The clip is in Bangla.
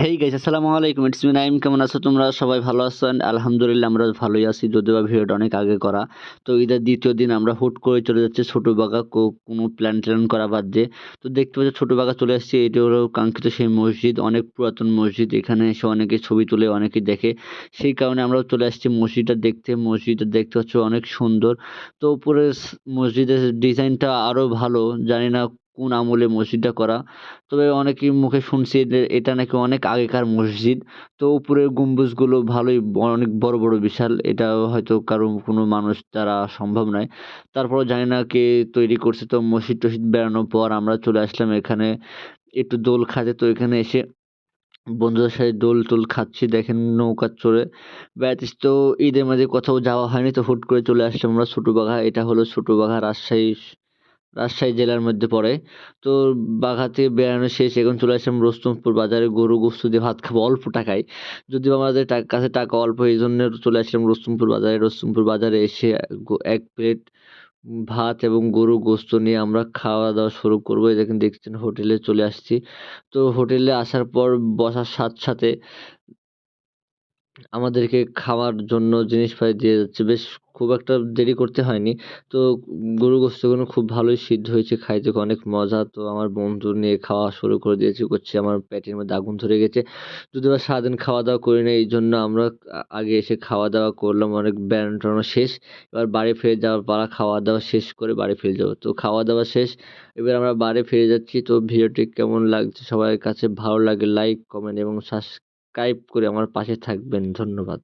হেই গাইস আসসালামু আলাইকুম, ইটস মি নাইম। কেমন আছো তোমরা? সবাই ভালো আছো? And আলহামদুলিল্লাহ আমরা ভালোই আছি, যদিও বা ভিডিওটা অনেক আগে করা। তো ঈদের দ্বিতীয় দিন আমরা হুট করে চলে যাচ্ছি ছোটবাগা, কোনো প্ল্যান করা বাদ দিয়ে। তো দেখতে পাচ্ছ ছোটবাগা চলে আসছি, এটি হলো কাঙ্ক্ষিত সেই মসজিদ, অনেক পুরাতন মসজিদ। এখানে এসে অনেকে ছবি তোলে, অনেকে দেখে, সেই কারণে আমরাও চলে আসছি মসজিদটা দেখতে। মসজিদটা দেখতে পাচ্ছ অনেক সুন্দর। তো উপরে মসজিদের ডিজাইনটা আরো ভালো, জানি না কোন আমলে মসজিদটা করা। তবে অনেকের মুখে শুনছি এটা নাকি অনেক আগেকার মসজিদ। তো উপরের গম্বুজগুলো ভালোই অনেক বড় বড় বিশাল। এটা হয়তো কারো কোনো মানুষ দ্বারা সম্ভব নয়। তারপরেও জানি না কে তৈরি করছে। তো মসজিদ টসজিদ বেড়ানোর পর আমরা চলে আসলাম এখানে একটু দোল খাতে। তো এখানে এসে বন্ধুদের সাথে দোল-টোল খাচ্ছি, দেখেন নৌকা চড়ে বেড়াচ্ছি। তো ঈদের মাঝে কোথাও যাওয়া হয়নি, তো হুট করে চলে আসলাম আমরা ছোটবাঘা। এটা হলো ছোটবাঘা, রাজশাহী জেলার মধ্যে পড়ে। তো বাঘাতে বেড়ানো শেষ, এখন চলে আসলাম রুস্তমপুর বাজারে গরু গোশত দিয়ে ভাত খাবো অল্প টাকায়। যদিও আমাদের কাছে টাকা অল্প, এই জন্য চলে আসলাম রুস্তমপুর বাজারে। রুস্তমপুর বাজারে এসে ১ প্লেট ভাত এবং গরু গোশত নিয়ে আমরা খাওয়া-দাওয়া শুরু করবো। এই দেখছেন হোটেলে চলে আসছি। তো হোটেলে আসার পর বসার সাথে সাথে আমাদেরকে খাওয়ার জন্য জিনিসপাতি দিয়ে যাচ্ছে। বেশ খুব একটা দেরি করতে হয়নি। তো গরুর গোশতগুলো খুব ভালোই সিদ্ধ হয়েছে, খাইতে অনেক মজা। তো আমার বন্ধু নিয়ে খাওয়া শুরু করে দিয়েছে, করছে আমার পেটের মধ্যে আগুন ধরে গেছে। যদিও বা সারাদিন খাওয়া-দাওয়া করি নাই, এইজন্য আমরা আগে এসে খাওয়া-দাওয়া করলাম। অনেক বেড়ানো-টেড়ানো শেষ। এবার বাড়ি ফিরে যাওয়ার পালা, খাওয়া-দাওয়া শেষ করে বাড়ি ফিরে যাবো। তো খাওয়া-দাওয়া শেষ। এবার আমরা বাড়ি ফিরে যাচ্ছি। তো ভিডিওটি কেমন লাগছে সবার কাছে? ভালো লাগলে লাইক, কমেন্ট এবং সাবস্ক্রাইব করে আমার পাশে থাকবেন। ধন্যবাদ।